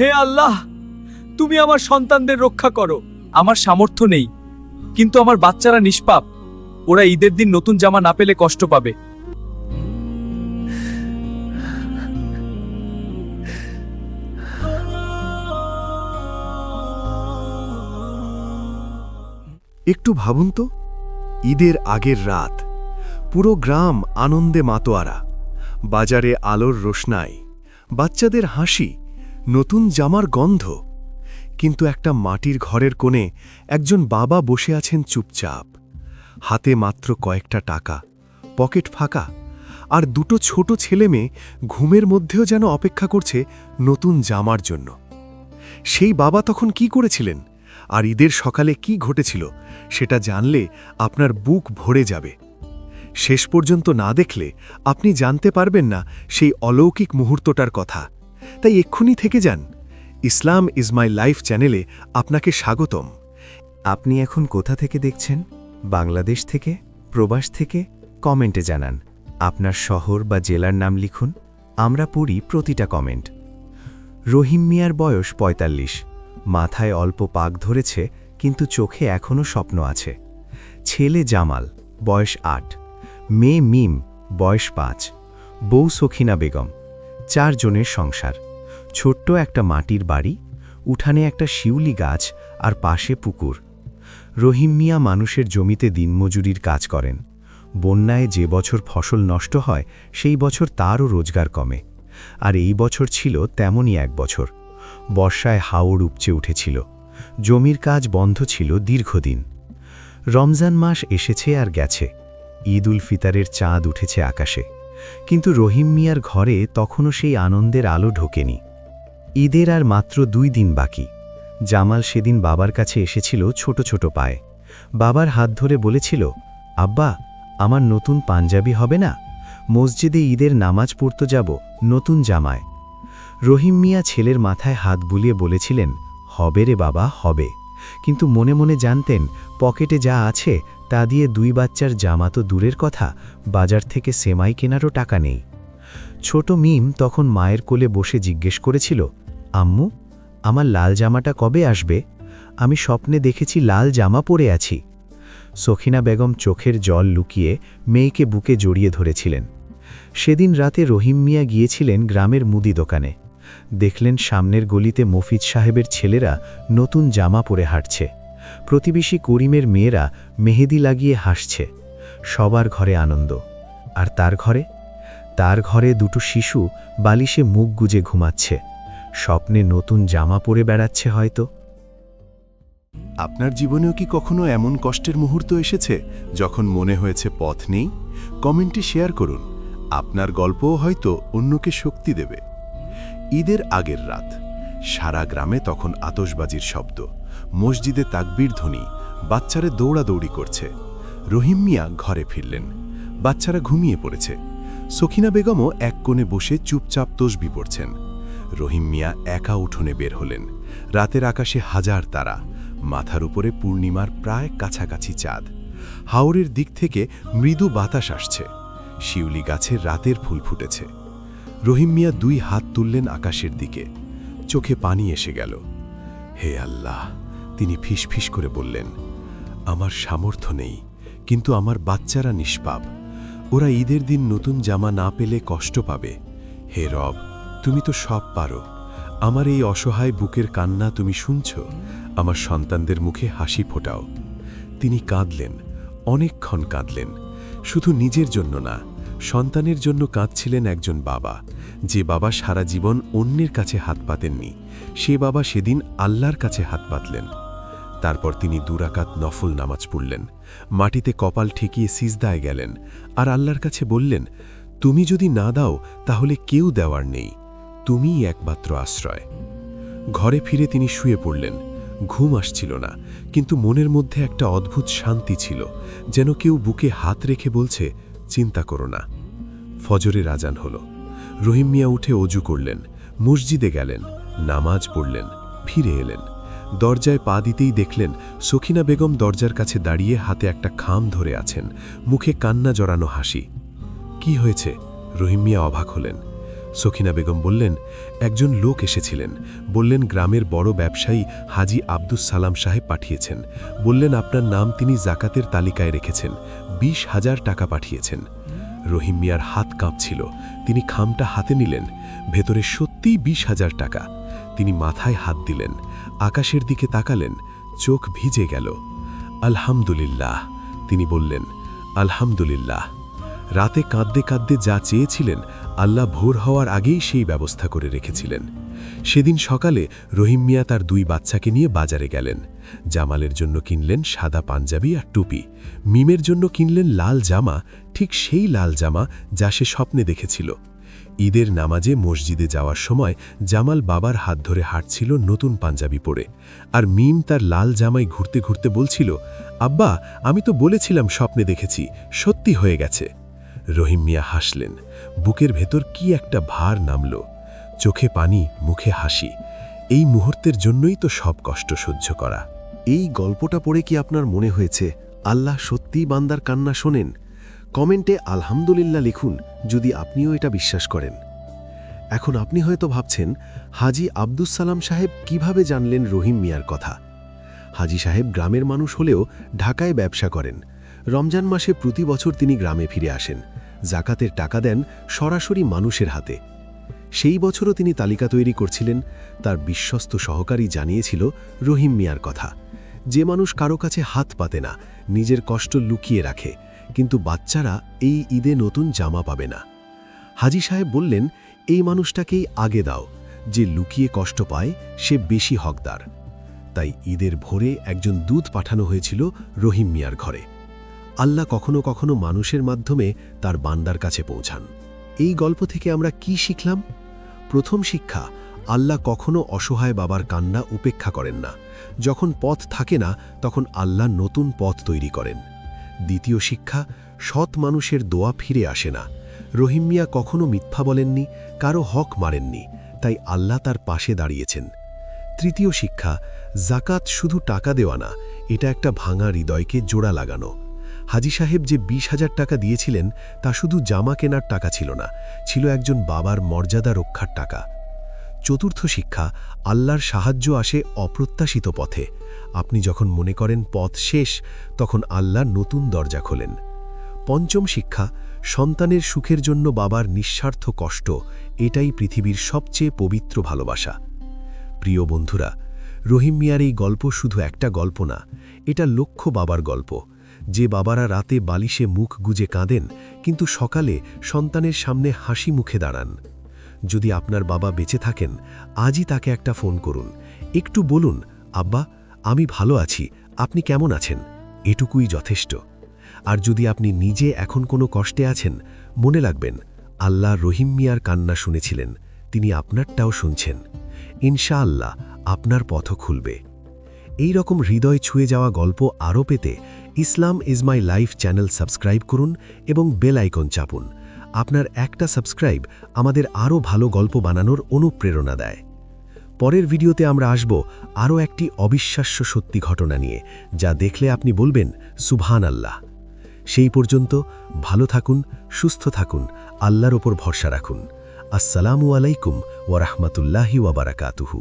হে আল্লাহ, তুমি আমার সন্তানদের রক্ষা করো। আমার সামর্থ্য নেই, কিন্তু আমার বাচ্চারা নিষ্পাপ। ওরা ঈদের দিন নতুন জামা না পেলে কষ্ট পাবে। একটু ভাবুন তো, ঈদের আগের রাত, পুরো গ্রাম আনন্দে মাতোয়ারা, বাজারে আলোর রোশনাই, বাচ্চাদের হাসি, নতুন জামার গন্ধ। কিন্তু একটা মাটির ঘরের কোণে একজন বাবা বসে আছেন চুপচাপ, হাতে মাত্র কয়েকটা টাকা, পকেট ফাঁকা, আর দুটো ছোট ছেলেমেয়ে ঘুমের মধ্যেও যেন অপেক্ষা করছে নতুন জামার জন্য। সেই বাবা তখন কি করেছিলেন, আর ঈদের সকালে কি ঘটেছিল, সেটা জানলে আপনার বুক ভরে যাবে। শেষ পর্যন্ত না দেখলে আপনি জানতে পারবেন না সেই অলৌকিক মুহূর্তটার কথা। তাই এক্ষুনি থেকে যান। ইসলাম ইজ মাই লাইফ চ্যানেলে আপনাকে স্বাগতম। আপনি এখন কোথা থেকে দেখছেন? বাংলাদেশ থেকে, প্রবাস থেকে? কমেন্টে জানান। আপনার শহর বা জেলার নাম লিখুন, আমরা পড়ি প্রতিটা কমেন্ট। রহিম মিয়ার বয়স ৪৫, মাথায় অল্প পাক ধরেছে, কিন্তু চোখে এখনও স্বপ্ন আছে। ছেলে জামাল, বয়স ৮, মেয়ে মিম, বয়স ৫, বউ সখিনা বেগম। ৪ জনের সংসার। ছোট্ট একটা মাটির বাড়ি, উঠানে একটা শিউলি গাছ আর পাশে পুকুর। রহিম মিয়া মানুষের জমিতে দিনমজুরির কাজ করেন। বন্যায় যে বছর ফসল নষ্ট হয়, সেই বছর তারও রোজগার কমে। আর এই বছর ছিল তেমনই এক বছর। বর্ষায় হাওড় উপচে উঠেছিল, জমির কাজ বন্ধ ছিল দীর্ঘদিন। রমজান মাস এসেছে আর গেছে, ঈদ উল ফিতরের চাঁদ উঠেছে আকাশে, কিন্তু রহিম মিয়ার ঘরে তখনও সেই আনন্দের আলো ঢোকেনি। ঈদের আর মাত্র 2 দিন বাকি। জামাল সেদিন বাবার কাছে এসেছিল ছোট ছোট পায়ে। বাবার হাত ধরে বলেছিল, আব্বা, আমার নতুন পাঞ্জাবি হবে না? মসজিদে ঈদের নামাজ পড়তে যাব নতুন জামায়। রহিম মিয়া ছেলের মাথায় হাত বুলিয়ে বলেছিলেন, হবে রে বাবা, হবে। কিন্তু মনে মনে জানতেন, পকেটে যা আছে তা দিয়ে 2 বাচ্চার জামা তো দূরের কথা, বাজার থেকে সেমাই কেনারও টাকা নেই। ছোট মিম তখন মায়ের কোলে বসে জিজ্ঞেস করেছিল, আম্মু, আমার লাল জামাটা কবে আসবে? আমি স্বপ্নে দেখেছি লাল জামা পরে আছি। সখিনা বেগম চোখের জল লুকিয়ে মেয়েকে বুকে জড়িয়ে ধরেছিলেন। সেদিন রাতে রহিম মিয়া গিয়েছিলেন গ্রামের মুদি দোকানে। দেখলেন সামনের গলিতে মফিজ সাহেবের ছেলেরা নতুন জামা পরে হাঁটছে। প্রতিবেশী করিমের মেয়েরা মেহেদি লাগিয়ে হাসছে। সবার ঘরে আনন্দ। আর তার ঘরে 2টো শিশু বালিশে মুখ গুজে ঘুমাচ্ছে। স্বপ্নে নতুন জামা পরে বেড়াচ্ছে হয়তো। আপনার জীবনেও কি কখনো এমন কষ্টের মুহূর্ত এসেছে যখন মনে হয়েছে পথ নেই? কমেন্টে শেয়ার করুন, আপনার গল্পও হয়তো অন্যকে শক্তি দেবে। ঈদের আগের রাত, সারা গ্রামে তখন আতশবাজির শব্দ, মসজিদে তাকবীর ধ্বনি, বাচ্চারা দৌড়াদৌড়ি করছে। রহিম মিয়া ঘরে ফিরলেন, বাচ্চারা ঘুমিয়ে পড়েছে। সখিনা বেগমও এক কোণে বসে চুপচাপ তসবি পড়ছেন। রহিম মিয়া একা উঠোনে বের হলেন। রাতের আকাশে হাজার তারা, মাথার উপরে পূর্ণিমার প্রায় কাছাকাছি চাঁদ। হাওরের দিক থেকে মৃদু বাতাস আসছে, শিউলি গাছে রাতের ফুল ফুটেছে। রহিম মিয়া 2 হাত তুললেন আকাশের দিকে, চোখে পানি এসে গেল। হে আল্লাহ, তিনি ফিসফিস করে বললেন, আমার সামর্থ্য নেই, কিন্তু আমার বাচ্চারা নিষ্পাপ। ওরা ঈদের দিন নতুন জামা না পেলে কষ্ট পাবে। হে রব, তুমি তো সব পারো। আমার এই অসহায় বুকের কান্না তুমি শুনছ, আমার সন্তানদের মুখে হাসি ফোটাও। তিনি কাঁদলেন, অনেকক্ষণ কাঁদলেন। শুধু নিজের জন্য না, সন্তানের জন্য কাঁদছিলেন একজন বাবা, যে বাবা সারা জীবন অন্যের কাছে হাত পাতেননি। সে বাবা সেদিন আল্লাহর কাছে হাত পাতলেন। তারপর তিনি 2 রাকাত নফল নামাজ পড়লেন, মাটিতে কপাল ঠেকিয়ে সিজদায় গেলেন, আর আল্লাহর কাছে বললেন, তুমি যদি না দাও তাহলে কেউ দেওয়ার নেই, তুমিই একমাত্র আশ্রয়। ঘরে ফিরে তিনি শুয়ে পড়লেন। ঘুম আসছিল না, কিন্তু মনের মধ্যে একটা অদ্ভুত শান্তি ছিল, যেন কেউ বুকে হাত রেখে বলছে, চিন্তা করো না। ফজরের আজান হল। রহিম মিয়া উঠে অজু করলেন, মসজিদে গেলেন, নামাজ পড়লেন, ফিরে এলেন। দরজায় পা দিতেই দেখলেন সখিনা বেগম দরজার কাছে দাঁড়িয়ে হাতে একটা খাম ধরে আছেন, মুখে কান্না জড়ানো হাসি। কি হয়েছে? রহিম মিয়া অবাক হলেন। সখিনা বেগম বললেন, একজন লোক এসেছিলেন। বললেন গ্রামের বড় ব্যবসায়ী হাজি আব্দুস সালাম সাহেব পাঠিয়েছেন। বললেন আপনার নাম তিনি জাকাতের তালিকায় রেখেছেন, 20,000 টাকা পাঠিয়েছেন। রহিম মিয়ার হাত কাঁপছিল। তিনি খামটা হাতে নিলেন। ভেতরে সত্যিই 20,000 টাকা। তিনি মাথায় হাত দিলেন, আকাশের দিকে তাকালেন, চোখ ভিজে গেল। আলহামদুলিল্লাহ, তিনি বললেন, আলহামদুলিল্লাহ। রাতে কাঁদতে কাঁদতে যা চেয়েছিলেন আল্লাহ ভোর হওয়ার আগেই সেই ব্যবস্থা করে রেখেছিলেন। সেদিন সকালে রহিম মিয়া তার 2 বাচ্চাকে নিয়ে বাজারে গেলেন। জামালের জন্য কিনলেন সাদা পাঞ্জাবি আর টুপি, মিমের জন্য কিনলেন লাল জামা, ঠিক সেই লাল জামা যা সে স্বপ্নে দেখেছিল। ঈদের নামাজে মসজিদে যাওয়ার সময় জামাল বাবার হাত ধরে হাঁটছিল নতুন পাঞ্জাবি পরে, আর মিম তার লাল জামায় ঘুরতে ঘুরতে বলছিল, আব্বা আমি তো বলেছিলাম স্বপ্নে দেখেছি, সত্যি হয়ে গেছে। রহিম মিয়া হাসলেন। বুকের ভেতর কি একটা ভার নামল। চোখে পানি, মুখে হাসি। এই মুহূর্তের জন্যই তো সব কষ্ট সহ্য করা। এই গল্পটা পড়ে কি আপনার মনে হয়েছে আল্লাহ সত্যিই বান্দার কান্না শোনেন? কমেন্টে আলহামদুলিল্লাহ লিখুন যদি আপনিও এটা বিশ্বাস করেন। এখন আপনি হয়তো ভাবছেন, হাজি আব্দুস সালাম সাহেব কিভাবে জানলেন রহিম মিয়ার কথা? হাজি সাহেব গ্রামের মানুষ হলেও ঢাকায় ব্যবসা করেন। রমজান মাসে প্রতি বছর তিনি গ্রামে ফিরে আসেন, জাকাতের টাকা দেন সরাসরি মানুষের হাতে। সেই বছরও তিনি তালিকা তৈরি করছিলেন। তার বিশ্বস্ত সহকারী জানিয়েছিল রহিম মিয়ার কথা, যে মানুষ কারো কাছে হাত পাতে না, নিজের কষ্ট লুকিয়ে রাখে, কিন্তু বাচ্চারা এই ঈদে নতুন জামা পাবে না। হাজি সাহেব বললেন, এই মানুষটাকেই আগে দাও, যে লুকিয়ে কষ্ট পায় সে বেশি হকদার। তাই ঈদের ভোরে একজন দূত পাঠানো হয়েছিল রহিম মিয়ার ঘরে। আল্লাহ কখনো কখনো মানুষের মাধ্যমে তার বান্দার কাছে পৌঁছান। এই গল্প থেকে আমরা কি শিখলাম? প্রথম শিক্ষা, আল্লাহ কখনো অসহায় বাবার কান্না উপেক্ষা করেন না। যখন পথ থাকে না তখন আল্লাহ নতুন পথ তৈরি করেন। দ্বিতীয় শিক্ষা, সৎ মানুষের দোয়া ফিরে আসে না। রহিম মিয়া কখনো মিথ্যা বলেননি, কারো হক মারেননি, তাই আল্লাহ তার পাশে দাঁড়িয়েছেন। তৃতীয় শিক্ষা, জাকাত শুধু টাকা দেওয়া না, এটা একটা ভাঙা হৃদয়কে জোড়া লাগানো। হাজি সাহেব যে 20,000 টাকা দিয়েছিলেন তা শুধু জামা কেনার টাকা ছিল না, ছিল একজন বাবার মর্যাদা রক্ষার টাকা। চতুর্থ শিক্ষা, আল্লাহর সাহায্য আসে অপ্রত্যাশিত পথে। আপনি যখন মনে করেন পথ শেষ, তখন আল্লাহ নতুন দরজা খোলেন। পঞ্চম শিক্ষা, সন্তানের সুখের জন্য বাবার নিঃস্বার্থ কষ্ট, এটাই পৃথিবীর সবচেয়ে পবিত্র ভালোবাসা। প্রিয় বন্ধুরা, রহিম মিয়ার এই গল্প শুধু একটা গল্প না, এটা লক্ষ বাবার গল্প। যে বাবারা রাতে বালিশে মুখ গুজে কাঁদেন, কিন্তু সকালে সন্তানের সামনে হাসি মুখে দাঁড়ান। যদি আপনার বাবা বেঁচে থাকেন, আজই তাকে একটা ফোন করুন। একটু বলুন, আব্বা আমি ভালো আছি, আপনি কেমন আছেন? এটুকুই যথেষ্ট। আর যদি আপনি নিজে এখন কোনো কষ্টে আছেন, মনে রাখবেন আল্লাহ রহিম মিয়ার কান্না শুনেছিলেন, তিনি আপনারটাও শুনছেন। ইনশাআল্লাহ আপনার পথও খুলবে। এই রকম হৃদয় ছুঁয়ে যাওয়া গল্প আরও পেতে Islam is my life channel subscribe করুন এবং বেল আইকন চাপুন। আপনার একটা সাবস্ক্রাইব আমাদের আরও ভালো গল্প বানানোর অনুপ্রেরণা দেয়। পরের ভিডিওতে আমরা আসব আরও একটি অবিশ্বাস্য সত্যি ঘটনা নিয়ে, যা দেখলে আপনি বলবেন সুবহানাল্লাহ। সেই পর্যন্ত ভালো থাকুন, সুস্থ থাকুন, আল্লাহর ওপর ভরসা রাখুন। আসসালামু আলাইকুম ওয়া রাহমাতুল্লাহি ওয়া বারাকাতুহু।